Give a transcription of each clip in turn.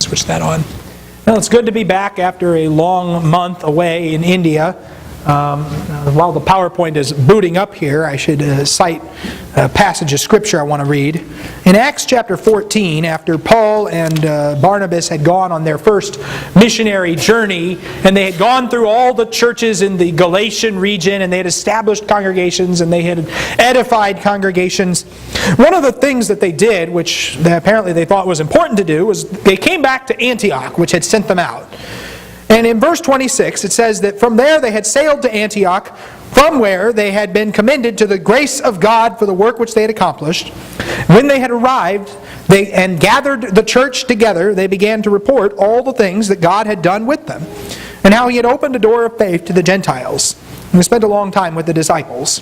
switch that on. Well, it's good to be back after a long month away in India. While the PowerPoint is booting up here, I should cite a passage of Scripture I want to read. In Acts chapter 14, after Paul and Barnabas had gone on their first missionary journey, and they had gone through all the churches in the Galatian region, and they had established congregations, and they had edified congregations, one of the things that they did, which apparently they thought was important to do, was they came back to Antioch, which had sent them out. And in verse 26, it says that from there they had sailed to Antioch, from where they had been commended to the grace of God for the work which they had accomplished. When they had arrived and gathered the church together, they began to report all the things that God had done with them, and how He had opened a door of faith to the Gentiles. And they spent a long time with the disciples.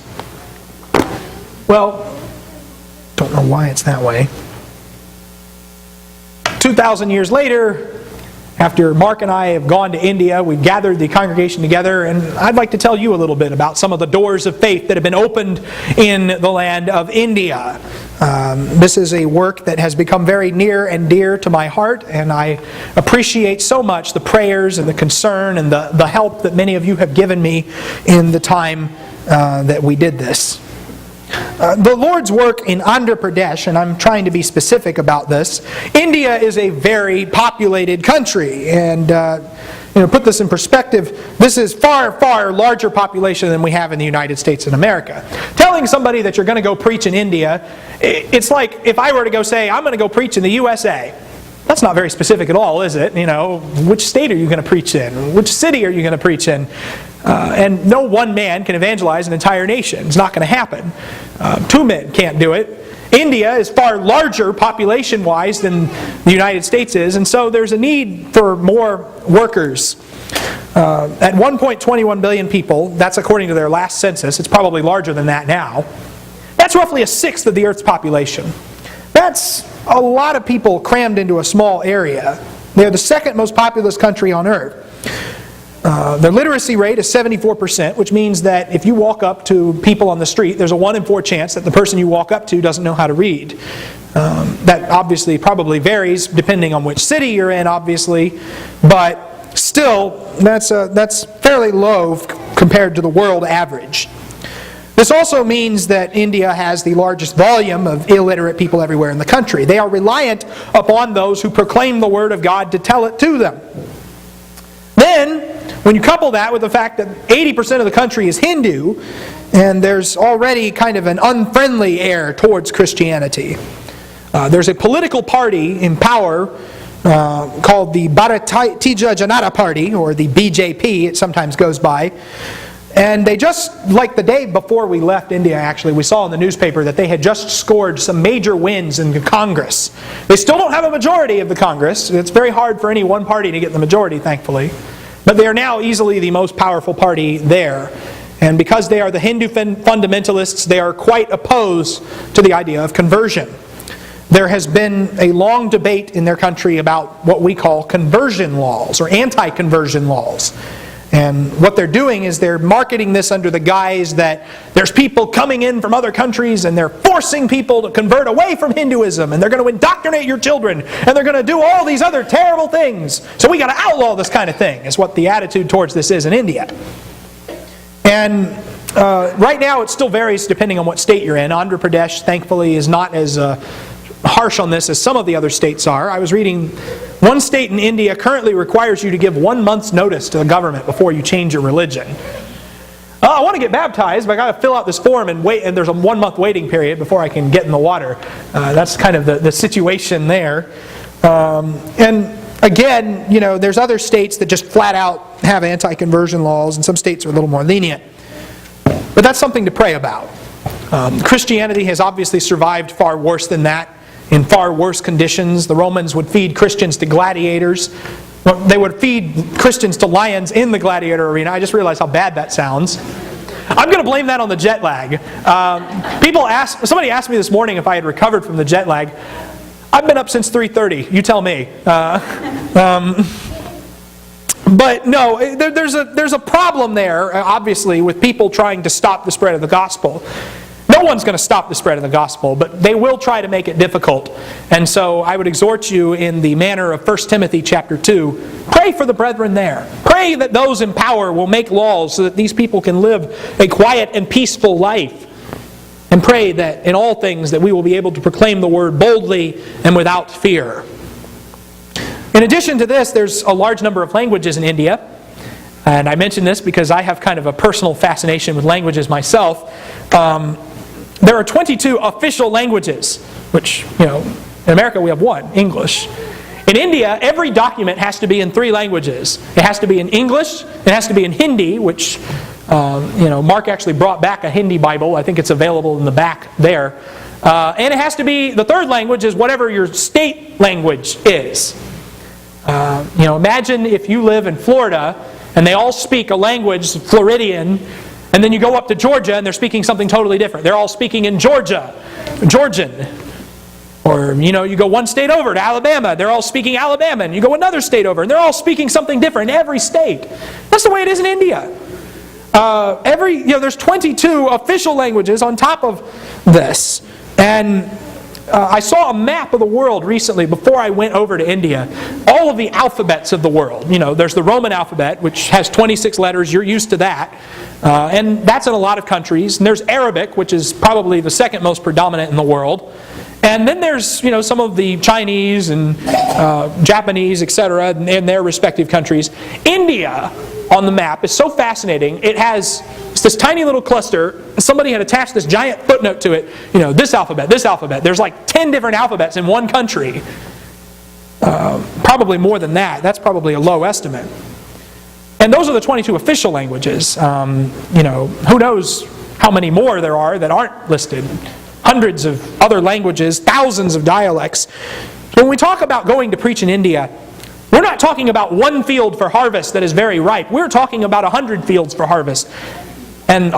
Well, don't know why it's that way. 2,000 years later, after Mark and I have gone to India, we've gathered the congregation together, and I'd like to tell you a little bit about some of the doors of faith that have been opened in the land of India. This is a work that has become very near and dear to my heart, and I appreciate so much the prayers and the concern and the help that many of you have given me in the time that we did this. The Lord's work in Andhra Pradesh, and I'm trying to be specific about this, India is a very populated country, and put this in perspective, this is far, far larger population than we have in the United States and America. Telling somebody that you're going to go preach in India, it's like if I were to go say, I'm going to go preach in the USA. That's not very specific at all, is it? Which state are you going to preach in? Which city are you going to preach in? And no one man can evangelize an entire nation. It's not going to happen. Two men can't do it. India is far larger population-wise than the United States is, and so there's a need for more workers. At 1.21 billion people, that's according to their last census. It's probably larger than that now. That's roughly a sixth of the Earth's population. That's a lot of people crammed into a small area. They're the second most populous country on Earth. Their literacy rate is 74%, which means that if you walk up to people on the street, there's a 1 in 4 chance that the person you walk up to doesn't know how to read. That obviously probably varies depending on which city you're in, obviously, but still, that's fairly low compared to the world average. This also means that India has the largest volume of illiterate people everywhere in the country. They are reliant upon those who proclaim the Word of God to tell it to them. Then, when you couple that with the fact that 80% of the country is Hindu, and there's already kind of an unfriendly air towards Christianity. There's a political party in power called the Bharatiya Janata Party, or the BJP, it sometimes goes by. And they just, like the day before we left India actually, we saw in the newspaper that they had just scored some major wins in Congress. They still don't have a majority of the Congress. It's very hard for any one party to get the majority, thankfully. But they are now easily the most powerful party there. And because they are the Hindu fundamentalists, they are quite opposed to the idea of conversion. There has been a long debate in their country about what we call conversion laws or anti-conversion laws. And what they're doing is they're marketing this under the guise that there's people coming in from other countries and they're forcing people to convert away from Hinduism, and they're going to indoctrinate your children, and they're going to do all these other terrible things. So we got to outlaw this kind of thing, is what the attitude towards this is in India. And right now it still varies depending on what state you're in. Andhra Pradesh, thankfully, is not as harsh on this as some of the other states are. I was reading one state in India currently requires you to give 1 month's notice to the government before you change your religion. I want to get baptized, but I got to fill out this form and wait, and there's a 1 month waiting period before I can get in the water. That's kind of the situation there. And again, there's other states that just flat out have anti-conversion laws, and some states are a little more lenient. But that's something to pray about. Christianity has obviously survived far worse than that, in far worse conditions. The Romans would feed Christians to gladiators. They would feed Christians to lions in the gladiator arena. I just realized how bad that sounds. I'm going to blame that on the jet lag. Somebody asked me this morning if I had recovered from the jet lag. I've been up since 3:30. You tell me. But no, there's a problem there, obviously, with people trying to stop the spread of the gospel. No one's going to stop the spread of the gospel, but they will try to make it difficult. And so I would exhort you in the manner of 1 Timothy chapter 2, pray for the brethren there. Pray that those in power will make laws so that these people can live a quiet and peaceful life. And pray that in all things that we will be able to proclaim the word boldly and without fear. In addition to this, there's a large number of languages in India. And I mention this because I have kind of a personal fascination with languages myself. There are 22 official languages, which, in America we have one, English. In India, every document has to be in 3 languages. It has to be in English, it has to be in Hindi, which, Mark actually brought back a Hindi Bible. I think it's available in the back there. And it has to be, the third language is whatever your state language is. Imagine if you live in Florida and they all speak a language, Floridian, and then you go up to Georgia and they're speaking something totally different. They're all speaking in Georgian. Or, you go one state over to Alabama, they're all speaking Alabama. You go another state over and they're all speaking something different in every state. That's the way it is in India. There's 22 official languages on top of this. And I saw a map of the world recently before I went over to India. All of the alphabets of the world. There's the Roman alphabet, which has 26 letters. You're used to that. And that's in a lot of countries. And there's Arabic, which is probably the second most predominant in the world. And then there's, some of the Chinese and Japanese, etc., in their respective countries. India, on the map, is so fascinating. It has this tiny little cluster. Somebody had attached this giant footnote to it. This alphabet, this alphabet. There's like 10 different alphabets in one country. Probably more than that. That's probably a low estimate. And those are the 22 official languages. Who knows how many more there are that aren't listed. Hundreds of other languages, thousands of dialects. When we talk about going to preach in India, we're not talking about one field for harvest that is very ripe. We're talking about 100 fields for harvest. And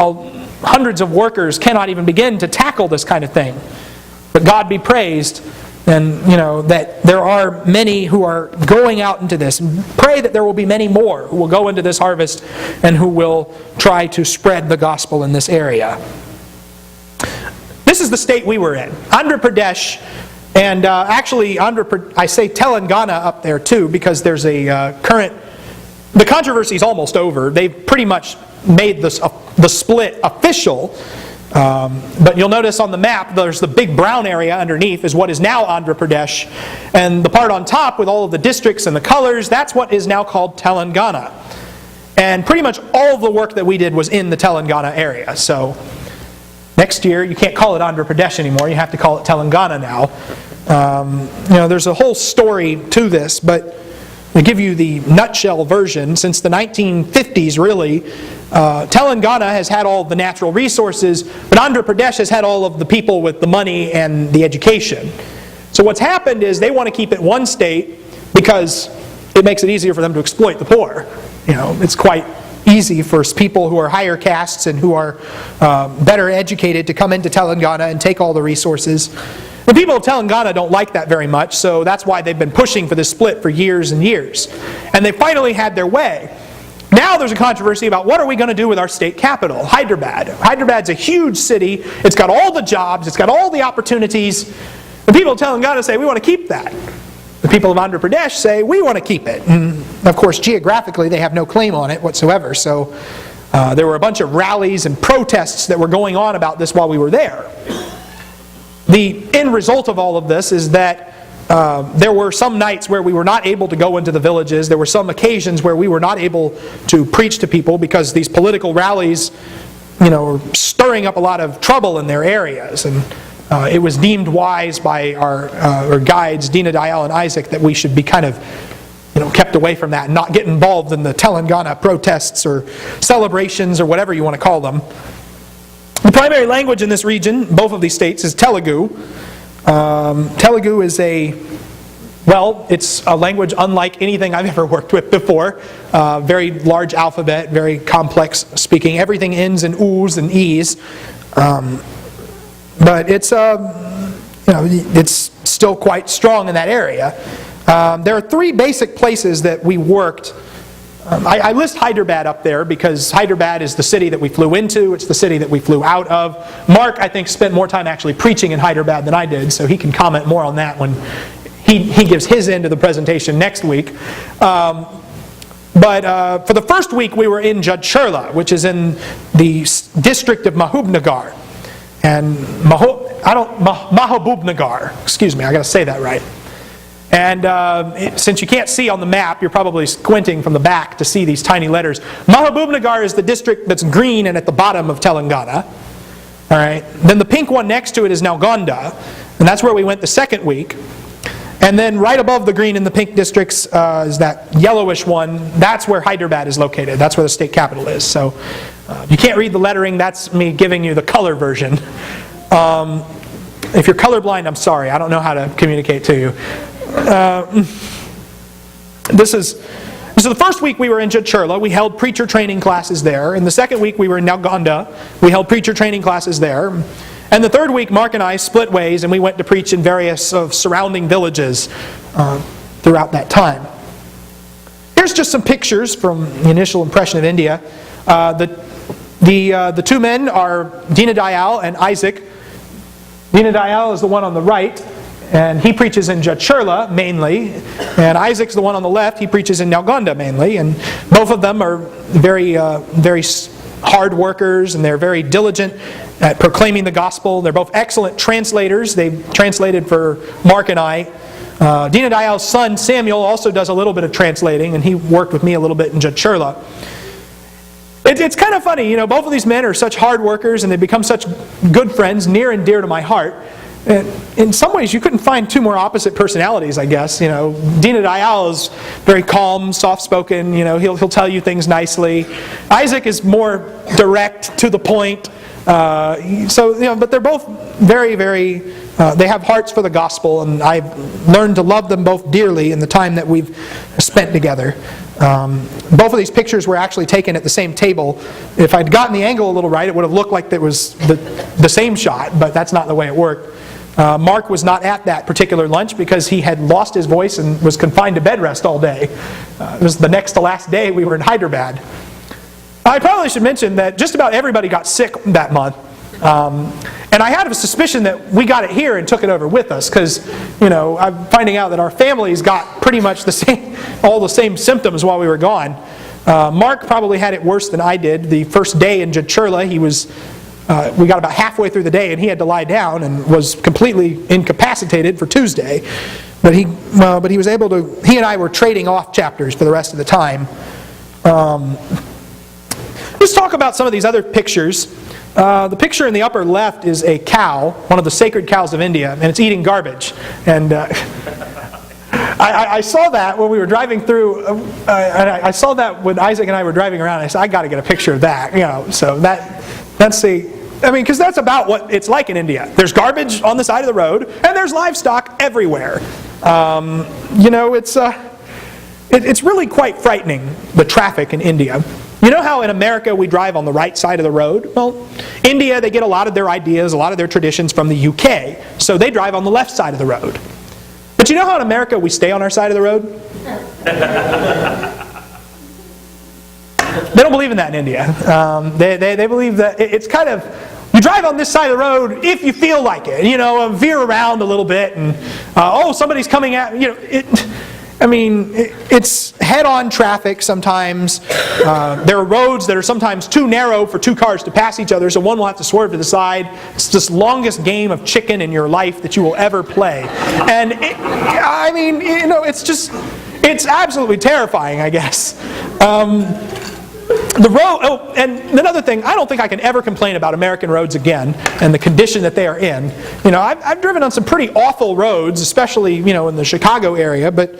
hundreds of workers cannot even begin to tackle this kind of thing. But God be praised, and that there are many who are going out into this. And pray that there will be many more who will go into this harvest and who will try to spread the gospel in this area. This is the state we were in, Andhra Pradesh, and actually I say Telangana up there too because there's a the controversy is almost over. They've pretty much made the split official, but you'll notice on the map there's the big brown area underneath is what is now Andhra Pradesh, and the part on top with all of the districts and the colors, that's what is now called Telangana. And pretty much all of the work that we did was in the Telangana area, so next year, you can't call it Andhra Pradesh anymore. You have to call it Telangana now. There's a whole story to this, but to give you the nutshell version, since the 1950s, really, Telangana has had all the natural resources, but Andhra Pradesh has had all of the people with the money and the education. So what's happened is they want to keep it one state because it makes it easier for them to exploit the poor. It's quite easy for people who are higher castes and who are better educated to come into Telangana and take all the resources. The people of Telangana don't like that very much, so that's why they've been pushing for this split for years and years. And they finally had their way. Now there's a controversy about what are we going to do with our state capital, Hyderabad. Hyderabad's a huge city. It's got all the jobs. It's got all the opportunities. The people of Telangana say, we want to keep that. The people of Andhra Pradesh say, we want to keep it. And of course, geographically, they have no claim on it whatsoever. So there were a bunch of rallies and protests that were going on about this while we were there. The end result of all of this is that there were some nights where we were not able to go into the villages. There were some occasions where we were not able to preach to people because these political rallies, were stirring up a lot of trouble in their areas. And it was deemed wise by our guides, Dina, Dayal, and Isaac, that we should be kind of kept away from that and not get involved in the Telangana protests or celebrations or whatever you want to call them. The primary language in this region, both of these states, is Telugu. Telugu is it's a language unlike anything I've ever worked with before. Very large alphabet, very complex speaking. Everything ends in oos and e's. But it's still quite strong in that area. There are 3 basic places that we worked I list Hyderabad up there because Hyderabad is the city that we flew into. It's the city that we flew out of. Mark, I think, spent more time actually preaching in Hyderabad than I did, so he can comment more on that when he gives his end of the presentation next week. But for the first week, we were in Jadcherla, which is in the district of Mahbubnagar. And Mahbubnagar, excuse me, I got to say that right. And since you can't see on the map, you're probably squinting from the back to see these tiny letters. Mahbubnagar is the district that's green and at the bottom of Telangana. All right. Then the pink one next to it is Nalgonda, and that's where we went the second week. And then right above the green and the pink districts is that yellowish one. That's where Hyderabad is located. That's where the state capital is. So you can't read the lettering. That's me giving you the color version. If you're colorblind, I'm sorry. I don't know how to communicate to you. This is the first week we were in Jadcherla. We held preacher training classes there. In the second week we were in Nalgonda. We held preacher training classes there. And the third week, Mark and I split ways and we went to preach in various surrounding villages throughout that time. Here's just some pictures from the initial impression of India. The two men are Dina Dayal and Isaac. Dina Dayal is the one on the right, and he preaches in Jadcherla mainly. And Isaac's the one on the left, he preaches in Nalgonda mainly. And both of them are very hard workers, and they're very diligent at proclaiming the gospel. They're both excellent translators. They've translated for Mark and I. Dina Dayal's son Samuel also does a little bit of translating, and he worked with me a little bit in Jadcherla. It's kind of funny, both of these men are such hard workers and they've become such good friends, near and dear to my heart. And in some ways, you couldn't find two more opposite personalities, I guess. Dina Dayal is very calm, soft-spoken. He'll tell you things nicely. Isaac is more direct, to the point. But they're both very, very. They have hearts for the gospel, and I've learned to love them both dearly in the time that we've spent together. Both of these pictures were actually taken at the same table. If I'd gotten the angle a little right, it would have looked like it was the same shot, but that's not the way it worked. Mark was not at that particular lunch because he had lost his voice and was confined to bed rest all day. It was the next to last day we were in Hyderabad. I probably should mention that just about everybody got sick that month. And I had a suspicion that we got it here and took it over with us because, I'm finding out that our families got pretty much all the same symptoms while we were gone. Mark probably had it worse than I did. The first day in Jadcherla, we got about halfway through the day and he had to lie down and was completely incapacitated for Tuesday. But he was able to, he and I were trading off chapters for the rest of the time. Let's talk about some of these other pictures. The picture in the upper left is a cow, one of the sacred cows of India, and it's eating garbage. And I saw that when we were driving through, and I saw that when Isaac and I were driving around. And I said, I got to get a picture of that. So that's because that's about what it's like in India. There's garbage on the side of the road, and there's livestock everywhere. It's really quite frightening, the traffic in India. You know how in America we drive on the right side of the road? Well, India, they get a lot of their ideas, a lot of their traditions from the UK, so they drive on the left side of the road. But you know how in America we stay on our side of the road? They don't believe in that in India. They believe that it's kind of, you drive on this side of the road if you feel like it. Veer around a little bit and, somebody's coming at, it's head-on traffic sometimes. There are roads that are sometimes too narrow for two cars to pass each other, so one will have to swerve to the side. It's this longest game of chicken in your life that you will ever play. And, it's absolutely terrifying, I guess. The road. And another thing, I don't think I can ever complain about American roads again and the condition that they are in. I've driven on some pretty awful roads, especially in the Chicago area. But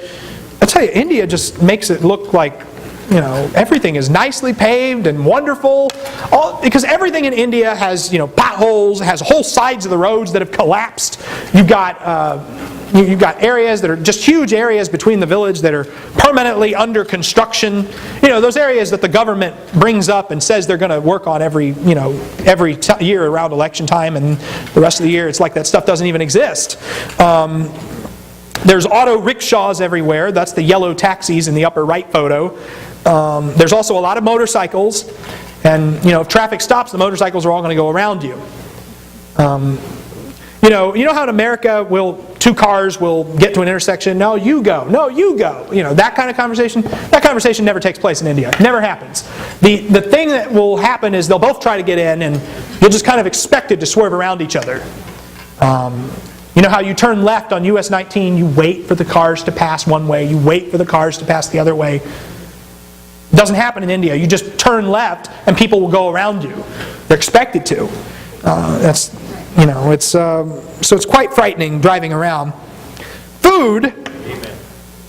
I tell you, India just makes it look like everything is nicely paved and wonderful. Because everything in India has potholes, has whole sides of the roads that have collapsed. You've got areas that are just huge areas between the village that are permanently under construction. Those areas that the government brings up and says they're going to work on every year around election time, and the rest of the year it's like that stuff doesn't even exist. There's auto rickshaws everywhere. That's the yellow taxis in the upper right photo. There's also a lot of motorcycles. And, if traffic stops, the motorcycles are all going to go around you. You know how in America, two cars will get to an intersection? No, you go. No, you go. That kind of conversation. That conversation never takes place in India. It never happens. The thing that will happen is they'll both try to get in, and you'll just kind of expected to swerve around each other. You know how you turn left on US 19, you wait for the cars to pass one way, you wait for the cars to pass the other way. It doesn't happen in India. You just turn left and people will go around you. They're expected to. So it's quite frightening driving around. Food.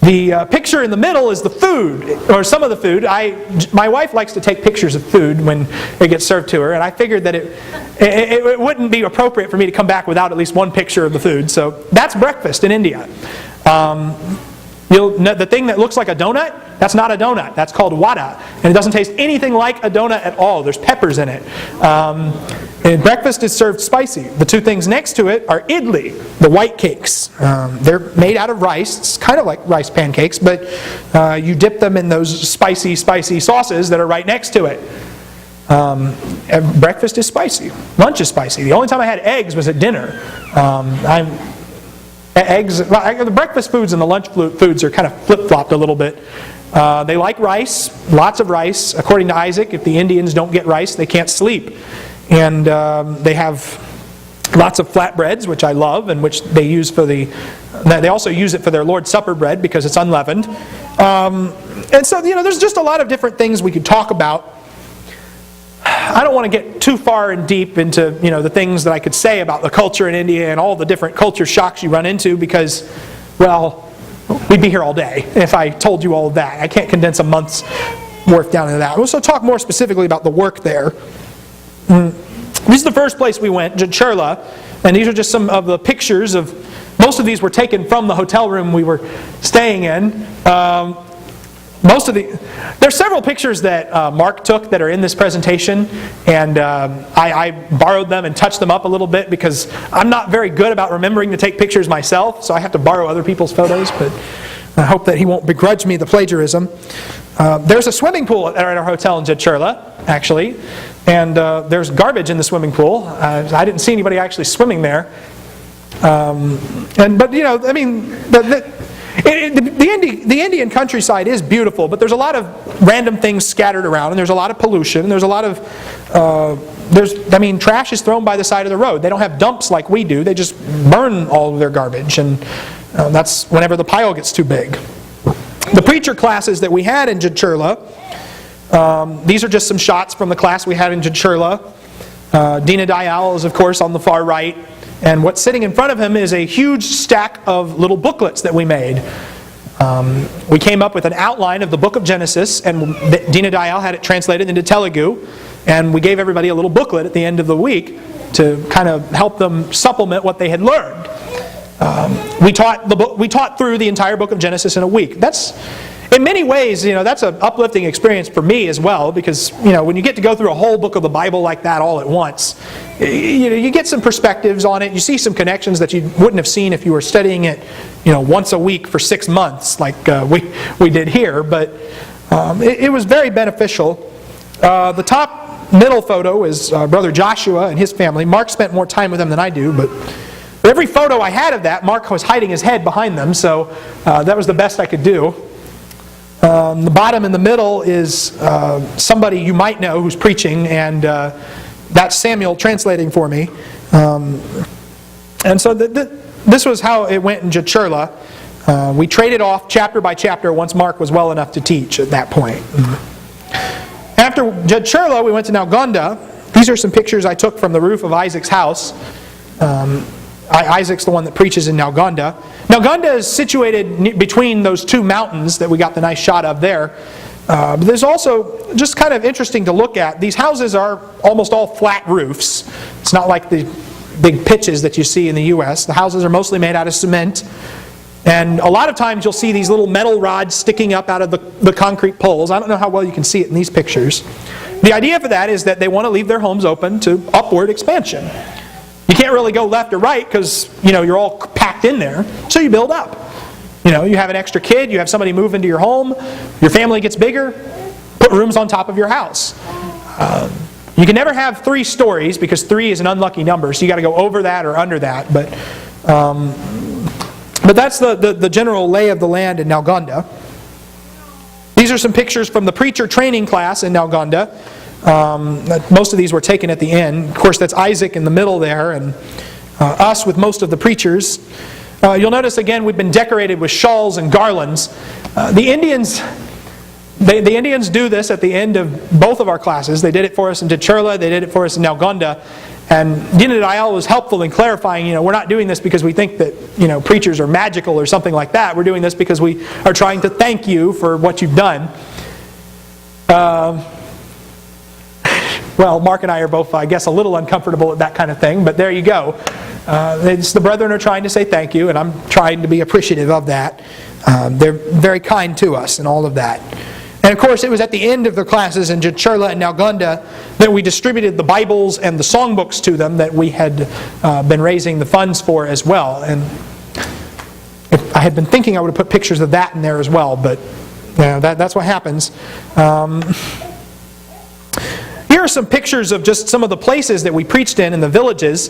The picture in the middle is the food, or some of the food. My wife likes to take pictures of food when it gets served to her, and I figured that it wouldn't be appropriate for me to come back without at least one picture of the food. So that's breakfast in India. The thing that looks like a donut, that's not a donut. That's called vada, and it doesn't taste anything like a donut at all. There's peppers in it. And breakfast is served spicy. The two things next to it are idli, the white cakes. They're made out of rice. It's kind of like rice pancakes, but you dip them in those spicy sauces that are right next to it. Breakfast is spicy. Lunch is spicy. The only time I had eggs was at dinner. The breakfast foods and the lunch foods are kind of flip-flopped a little bit. They like rice, lots of rice. According to Isaac, if the Indians don't get rice, they can't sleep. And they have lots of flatbreads, which I love, and which they use they also use it for their Lord's Supper bread because it's unleavened. And so, there's just a lot of different things we could talk about. I don't want to get too far and deep into, the things that I could say about the culture in India and all the different culture shocks you run into because, well, we'd be here all day if I told you all of that. I can't condense a month's worth down into that. We'll also talk more specifically about the work there. This is the first place we went, Jadcherla, and these are just some of the pictures of, most of these were taken from the hotel room we were staying in. There's several pictures that Mark took that are in this presentation, and I borrowed them and touched them up a little bit because I'm not very good about remembering to take pictures myself, so I have to borrow other people's photos, but I hope that he won't begrudge me the plagiarism. There's a swimming pool at our hotel in Jadcherla, actually, and there's garbage in the swimming pool. I didn't see anybody actually swimming there. The Indian countryside is beautiful, but there's a lot of random things scattered around, and there's a lot of pollution, and there's a lot of trash is thrown by the side of the road. They don't have dumps like we do. They just burn all of their garbage, and that's whenever the pile gets too big. The preacher classes that we had in Jadcherla, these are just some shots from the class we had in Jadcherla. Dina Dayal is, of course, on the far right. And what's sitting in front of him is a huge stack of little booklets that we made. We came up with an outline of the book of Genesis, and Dina Dayal had it translated into Telugu, and we gave everybody a little booklet at the end of the week to kind of help them supplement what they had learned. We taught through the entire book of Genesis in a week. That's, in many ways, that's an uplifting experience for me as well, because when you get to go through a whole book of the Bible like that all at once, you get some perspectives on it. You see some connections that you wouldn't have seen if you were studying it, once a week for 6 months, like we did here. But it was very beneficial. The top middle photo is Brother Joshua and his family. Mark spent more time with them than I do, but every photo I had of that, Mark was hiding his head behind them, so that was the best I could do. The bottom in the middle is somebody you might know who's preaching, and that's Samuel translating for me. And so this was how it went in Jadcherla. We traded off chapter by chapter once Mark was well enough to teach at that point. After Jadcherla, we went to Nalgonda. These are some pictures I took from the roof of Isaac's house. Isaac's the one that preaches in Nalgonda. Nalgonda is situated between those two mountains that we got the nice shot of there. But there's also, just kind of interesting to look at, these houses are almost all flat roofs. It's not like the big pitches that you see in the U.S. The houses are mostly made out of cement. And a lot of times you'll see these little metal rods sticking up out of the concrete poles. I don't know how well you can see it in these pictures. The idea for that is that they want to leave their homes open to upward expansion. You can't really go left or right because you're all packed in there, so you build up. You have an extra kid, you have somebody move into your home, your family gets bigger, Put rooms on top of your house. You can never have 3 stories because 3 is an unlucky number, so you got to go over that or under that. But that's the general lay of the land in Nalgonda. These are some pictures from the preacher training class in Nalgonda. Most of these were taken at the end. Of course, that's Isaac in the middle there, and us with most of the preachers. You'll notice again we've been decorated with shawls and garlands. The Indians do this at the end of both of our classes. They did it for us in Churla, they did it for us in Nalgonda. And Dina Dial was helpful in clarifying, we're not doing this because we think that, preachers are magical or something like that. We're doing this because we are trying to thank you for what you've done. Well, Mark and I are both, I guess, a little uncomfortable at that kind of thing, but there you go. The brethren are trying to say thank you, and I'm trying to be appreciative of that. They're very kind to us and all of that. And of course, it was at the end of the classes in Churla and Nalgonda that we distributed the Bibles and the songbooks to them that we had been raising the funds for as well. And if I had been thinking I would have put pictures of that in there as well, but that's what happens. Here are some pictures of just some of the places that we preached in the villages.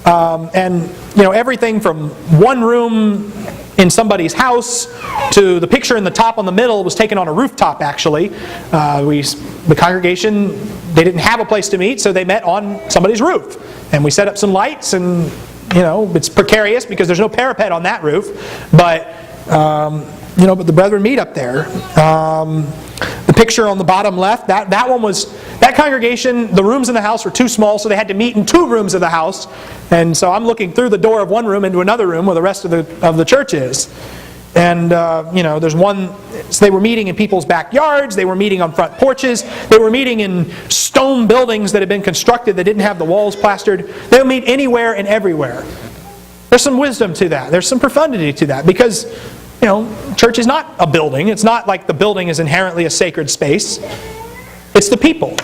And everything from one room in somebody's house to the picture in the top on the middle was taken on a rooftop actually. The congregation, they didn't have a place to meet, so they met on somebody's roof. And we set up some lights, and it's precarious because there's no parapet on that roof. But but the brethren meet up there. The picture on the bottom left, that congregation, the rooms in the house were too small, so they had to meet in 2 rooms of the house. And so I'm looking through the door of one room into another room where the rest of the church is. And there's one. So they were meeting in people's backyards. They were meeting on front porches. They were meeting in stone buildings that had been constructed that didn't have the walls plastered. They would meet anywhere and everywhere. There's some wisdom to that. There's some profundity to that because church is not a building. It's not like the building is inherently a sacred space. It's the people.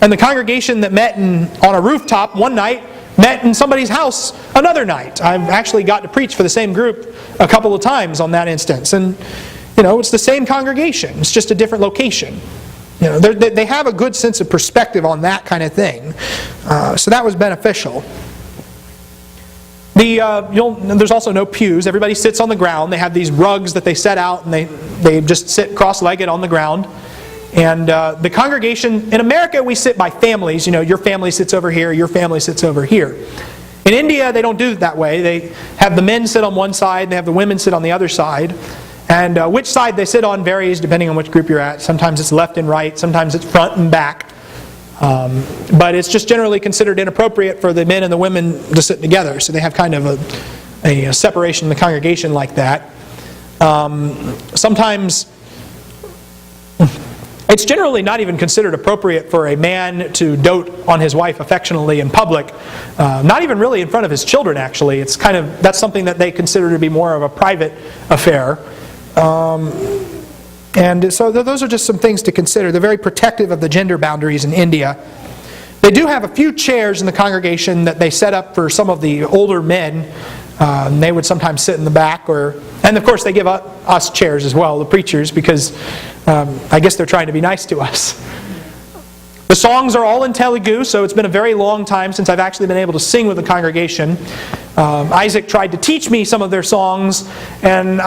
And the congregation that met on a rooftop one night met in somebody's house another night. I've actually got to preach for the same group a couple of times on that instance. And, it's the same congregation. It's just a different location. They have a good sense of perspective on that kind of thing. So that was beneficial. There's also no pews. Everybody sits on the ground. They have these rugs that they set out, and they just sit cross-legged on the ground. And the congregation, in America we sit by families. Your family sits over here, your family sits over here. In India they don't do it that way. They have the men sit on one side, they have the women sit on the other side. And which side they sit on varies depending on which group you're at. Sometimes it's left and right, sometimes it's front and back. But it's just generally considered inappropriate for the men and the women to sit together. So they have kind of a separation in the congregation like that. Sometimes it's generally not even considered appropriate for a man to dote on his wife affectionately in public. Not even really in front of his children, actually. That's something that they consider to be more of a private affair. And so those are just some things to consider. They're very protective of the gender boundaries in India. They do have a few chairs in the congregation that they set up for some of the older men. And they would sometimes sit in the back. And of course they give us chairs as well, the preachers, because I guess they're trying to be nice to us. The songs are all in Telugu, so it's been a very long time since I've actually been able to sing with the congregation. Isaac tried to teach me some of their songs, and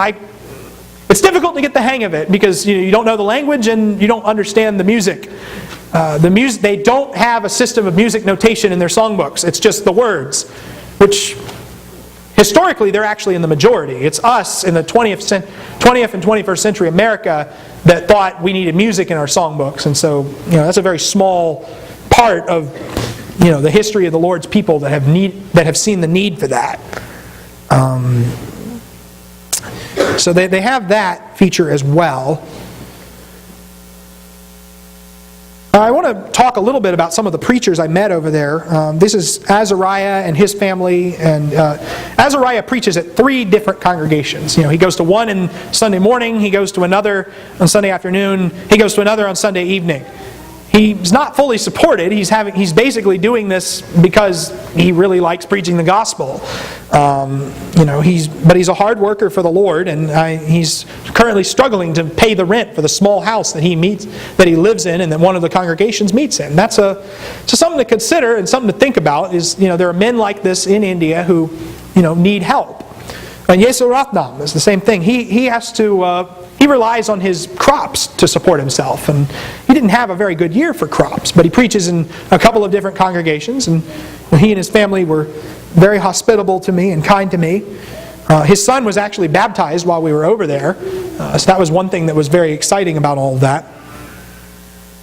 it's difficult to get the hang of it because you don't know the language and you don't understand the music. They don't have a system of music notation in their songbooks. It's just the words, which historically they're actually in the majority. It's us in the 20th and 21st century America that thought we needed music in our songbooks. And so that's a very small part of the history of the Lord's people that have seen the need for that. So they have that feature as well. I want to talk a little bit about some of the preachers I met over there. This is Azariah and his family. And Azariah preaches at 3 different congregations. He goes to one on Sunday morning. He goes to another on Sunday afternoon. He goes to another on Sunday evening. he's not fully supported. He's basically doing this because he really likes preaching the gospel. But he's a hard worker for the Lord, and he's currently struggling to pay the rent for the small house that he lives in, and that one of the congregations meets in. That's so something to consider and something to think about. Is there are men like this in India who need help. And Yesu Ratnam is the same thing. He has to. He relies on his crops to support himself, and he didn't have a very good year for crops, but he preaches in a couple of different congregations, and he and his family were very hospitable to me and kind to me. His son was actually baptized while we were over there, so that was one thing that was very exciting about all of that.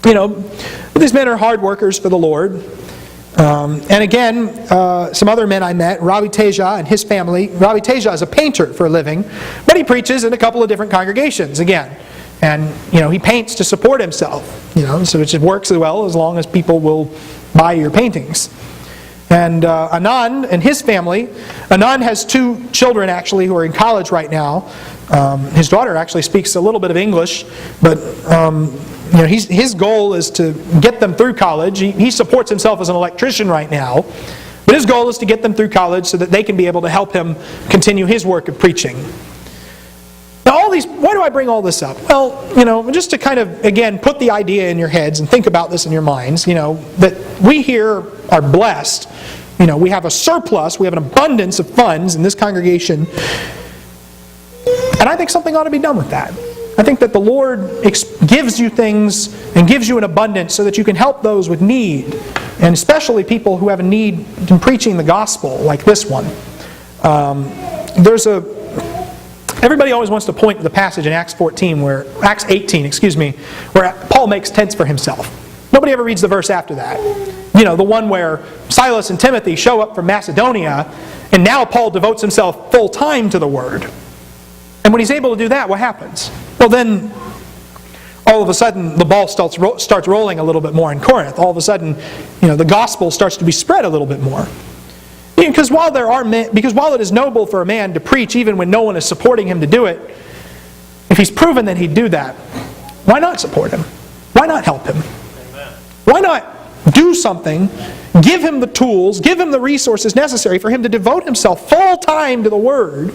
These men are hard workers for the Lord. And again, some other men I met, Ravi Teja and his family. Ravi Teja is a painter for a living, but he preaches in a couple of different congregations again. And, he paints to support himself, so it just works as well as long as people will buy your paintings. And Anand and his family, Anand has 2 children actually who are in college right now. His daughter actually speaks a little bit of English, but his goal is to get them through college. He supports himself as an electrician right now, but his goal is to get them through college so that they can be able to help him continue his work of preaching. Now why do I bring all this up? Well, just to kind of, again, put the idea in your heads and think about this in your minds, that we here are blessed. We have a surplus, we have an abundance of funds in this congregation, and I think something ought to be done with that. I think that the Lord gives you things and gives you an abundance so that you can help those with need, and especially people who have a need in preaching the gospel like this one. Everybody always wants to point to the passage in Acts 18, where Paul makes tents for himself. Nobody ever reads the verse after that. The one where Silas and Timothy show up from Macedonia, and now Paul devotes himself full time to the word. And when he's able to do that, what happens? Well, then, all of a sudden, the ball starts rolling a little bit more in Corinth. All of a sudden, the gospel starts to be spread a little bit more. Because while it is noble for a man to preach even when no one is supporting him to do it, if he's proven that he'd do that, why not support him? Why not help him? Amen. Why not do something, give him the tools, give him the resources necessary for him to devote himself full time to the Word,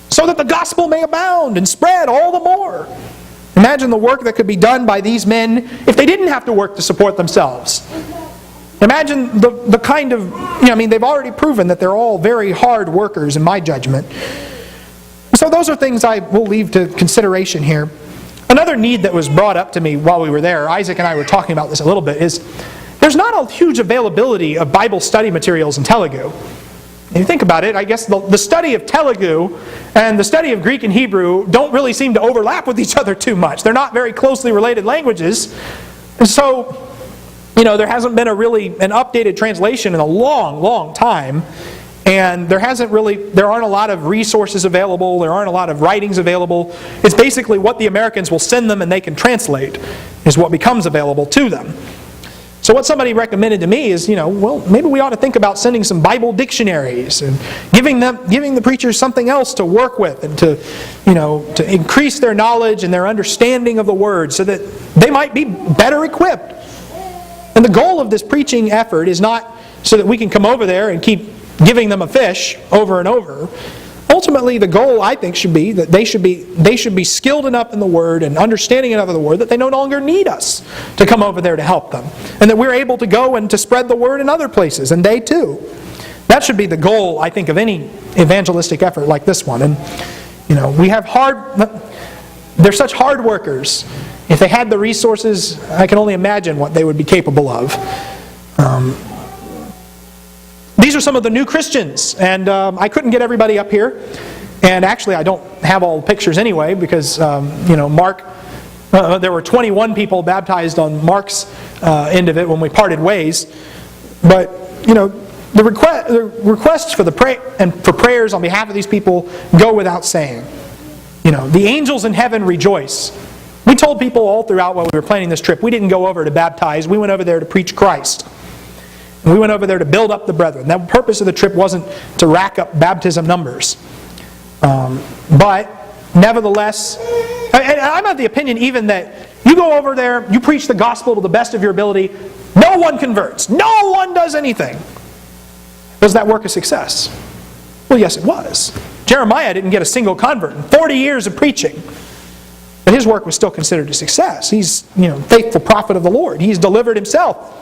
so that the gospel may abound and spread all the more. Imagine the work that could be done by these men if they didn't have to work to support themselves. Imagine the kind of, they've already proven that they're all very hard workers in my judgment. So those are things I will leave to consideration here. Another need that was brought up to me while we were there, Isaac and I were talking about this a little bit, is there's not a huge availability of Bible study materials in Telugu. If you think about it, I guess the study of Telugu and the study of Greek and Hebrew don't really seem to overlap with each other too much. There not very closely related languages. And so, there hasn't been an updated translation in a long, long time. And there aren't a lot of resources available. There aren't a lot of writings available. It's basically what the Americans will send them and they can translate is what becomes available to them. So what somebody recommended to me is, maybe we ought to think about sending some Bible dictionaries and giving the preachers something else to work with and to increase their knowledge and their understanding of the Word so that they might be better equipped. And the goal of this preaching effort is not so that we can come over there and keep giving them a fish over and over. Ultimately, the goal, I think, should be that they should be skilled enough in the Word and understanding enough of the Word that they no longer need us to come over there to help them. And that we're able to go and to spread the Word in other places, and they too. That should be the goal, I think, of any evangelistic effort like this one. And, they're such hard workers. If they had the resources, I can only imagine what they would be capable of. These are some of the new Christians, and I couldn't get everybody up here. And actually, I don't have all the pictures anyway, because Mark. There were 21 people baptized on Mark's end of it when we parted ways. But the requests for for prayers on behalf of these people go without saying. The angels in heaven rejoice. We told people all throughout while we were planning this trip, we didn't go over to baptize. We went over there to preach Christ. And we went over there to build up the brethren. The purpose of the trip wasn't to rack up baptism numbers. But nevertheless, and I'm of the opinion even that You go over there, you preach the gospel to the best of your ability, no one converts. No one does anything. Was that work a success? Well, yes, it was. Jeremiah didn't get a single convert in 40 years of preaching. But his work was still considered a success. He's, faithful prophet of the Lord. He's delivered himself.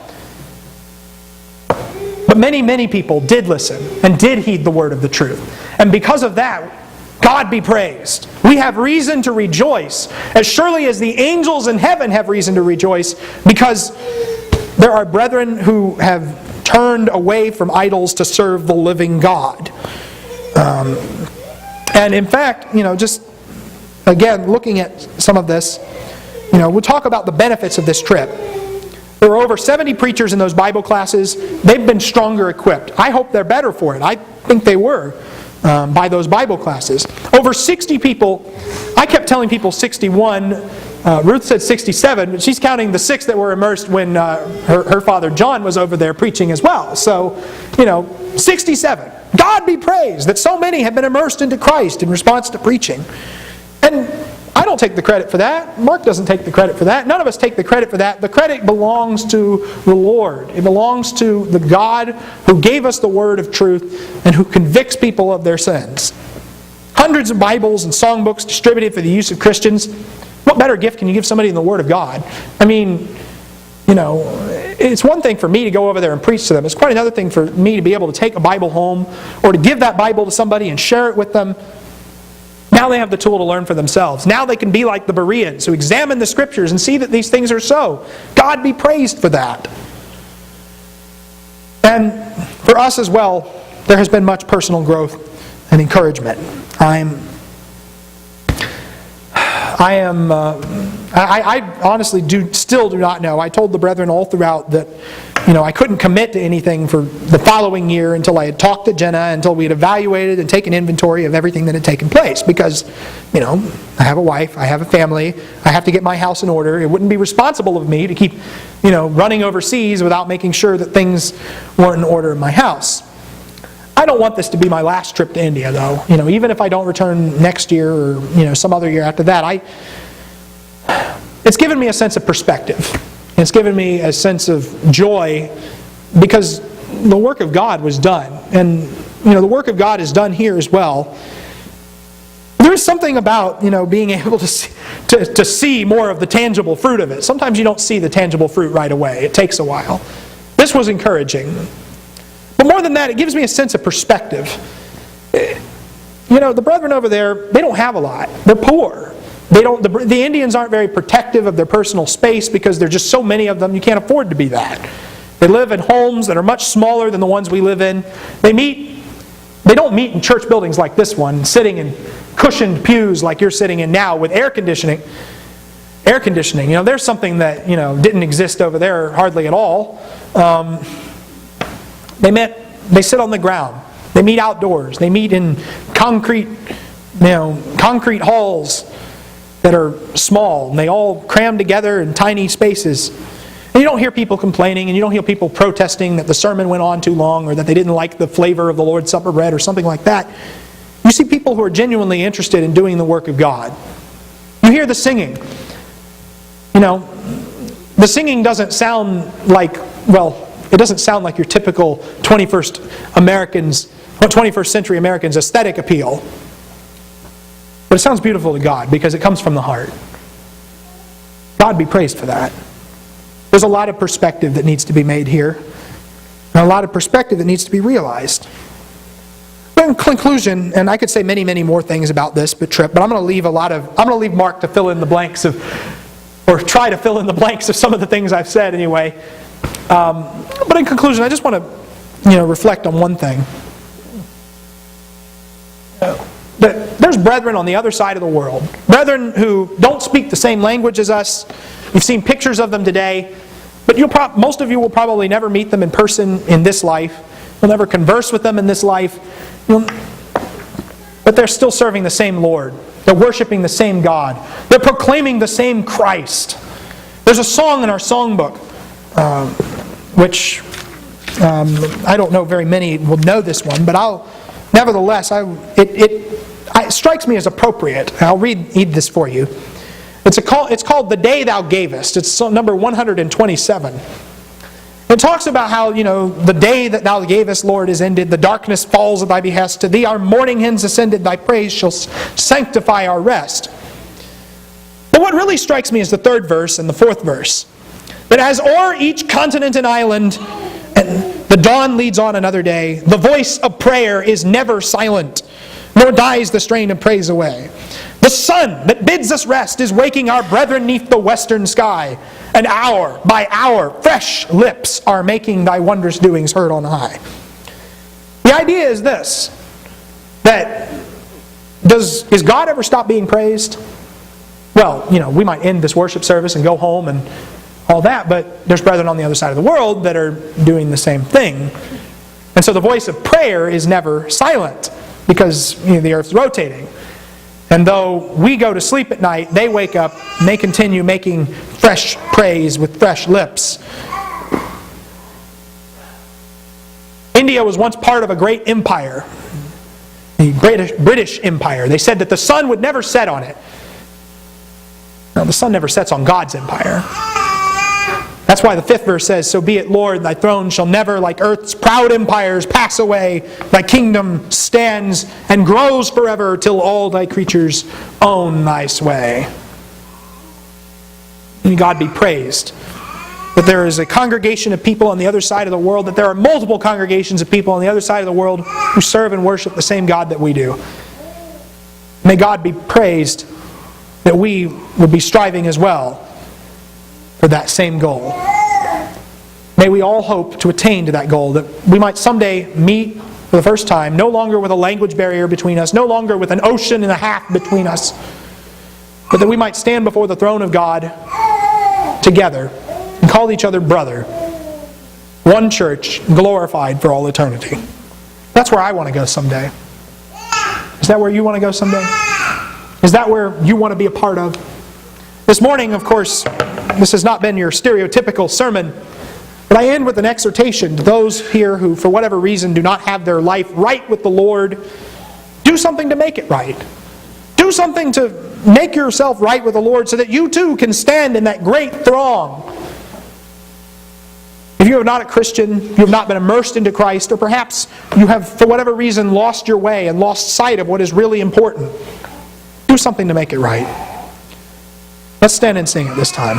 But many, many people did listen and did heed the word of the truth. And because of that, God be praised. We have reason to rejoice, as surely as the angels in heaven have reason to rejoice, because there are brethren who have turned away from idols to serve the living God. And in fact, just again, looking at some of this, we'll talk about the benefits of this trip. There were over 70 preachers in those Bible classes. They've been stronger equipped. I hope they're better for it. I think they were by those Bible classes. Over 60 people. I kept telling people 61. Ruth said 67, but she's counting the 6 that were immersed when her father John was over there preaching as well. So, 67. God be praised that so many have been immersed into Christ in response to preaching. And I don't take the credit for that. Mark doesn't take the credit for that. None of us take the credit for that. The credit belongs to the Lord. It belongs to the God who gave us the word of truth and who convicts people of their sins. Hundreds of Bibles and songbooks distributed for the use of Christians. What better gift can you give somebody than the Word of God? I mean, it's one thing for me to go over there and preach to them. It's quite another thing for me to be able to take a Bible home or to give that Bible to somebody and share it with them. Now they have the tool to learn for themselves. Now they can be like the Bereans who examine the Scriptures and see that these things are so. God be praised for that. And for us as well, there has been much personal growth and encouragement. I honestly still do not know. I told the brethren all throughout that I couldn't commit to anything for the following year until I had talked to Jenna, until we had evaluated and taken inventory of everything that had taken place. Because, I have a wife, I have a family, I have to get my house in order. It wouldn't be responsible of me to keep, running overseas without making sure that things weren't in order in my house. I don't want this to be my last trip to India, though. Even if I don't return next year or some other year after that, it's given me a sense of perspective. It's given me a sense of joy because the work of God was done, and the work of God is done here as well. There is something about being able to see more of the tangible fruit of it. Sometimes you don't see the tangible fruit right away. It takes a while. This was encouraging. But more than that, it gives me a sense of perspective. The brethren over there, they don't have a lot. They're poor. The Indians aren't very protective of their personal space because there are just so many of them, you can't afford to be that. They live in homes that are much smaller than the ones we live in. They don't meet in church buildings like this one, sitting in cushioned pews like you're sitting in now with air conditioning. Air conditioning, there's something that didn't exist over there hardly at all. They sit on the ground. They meet outdoors. They meet in concrete halls that are small, and they all cram together in tiny spaces. And you don't hear people complaining, and you don't hear people protesting that the sermon went on too long or that they didn't like the flavor of the Lord's Supper bread or something like that. You see people who are genuinely interested in doing the work of God. You hear the singing. The singing doesn't sound like, it doesn't sound like your typical 21st century American's aesthetic appeal. But it sounds beautiful to God because it comes from the heart. God be praised for that. There's a lot of perspective that needs to be made here. And a lot of perspective that needs to be realized. But in conclusion, and I could say many, many more things about this trip, but I'm going to leave Mark to fill in the blanks or try to fill in the blanks of some of the things I've said anyway. But in conclusion, I just want to reflect on one thing. That there's brethren on the other side of the world. Brethren who don't speak the same language as us. You've seen pictures of them today. But most of you will probably never meet them in person in this life. You'll never converse with them in this life. But they're still serving the same Lord. They're worshiping the same God. They're proclaiming the same Christ. There's a song in our songbook, which I don't know very many will know this one, but nevertheless, it strikes me as appropriate. I'll read this for you. It's called The Day Thou Gavest. It's number 127. It talks about how, the day that Thou gavest, Lord, is ended. The darkness falls at Thy behest. To Thee our morning hymns ascended. Thy praise shall sanctify our rest. But what really strikes me is the third verse and the fourth verse. That as o'er each continent and island, and the dawn leads on another day, the voice of prayer is never silent, nor dies the strain of praise away. The sun that bids us rest is waking our brethren neath the western sky, and hour by hour fresh lips are making Thy wondrous doings heard on high. The idea is this, that is God ever stop being praised? Well, we might end this worship service and go home and all that, but there's brethren on the other side of the world that are doing the same thing. And so the voice of prayer is never silent, because the earth's rotating. And though we go to sleep at night, they wake up and they continue making fresh praise with fresh lips. India was once part of a great empire, the British Empire. They said that the sun would never set on it. No, the sun never sets on God's empire. That's why the fifth verse says, "So be it, Lord, Thy throne shall never, like earth's proud empires, pass away. Thy kingdom stands and grows forever, till all Thy creatures own Thy sway." And God be praised that there is a congregation of people on the other side of the world, that there are multiple congregations of people on the other side of the world who serve and worship the same God that we do. May God be praised that we would be striving as well for that same goal. May we all hope to attain to that goal, that we might someday meet for the first time, no longer with a language barrier between us, no longer with an ocean and a half between us, but that we might stand before the throne of God together and call each other brother. One church, glorified for all eternity. That's where I want to go someday. Is that where you want to go someday? Is that where you want to be a part of? This morning, of course, this has not been your stereotypical sermon, but I end with an exhortation to those here who, for whatever reason, do not have their life right with the Lord. Do something to make it right. Do something to make yourself right with the Lord so that you too can stand in that great throng. If you are not a Christian, you have not been immersed into Christ, or perhaps you have, for whatever reason, lost your way and lost sight of what is really important, do something to make it right. Let's stand and sing at this time.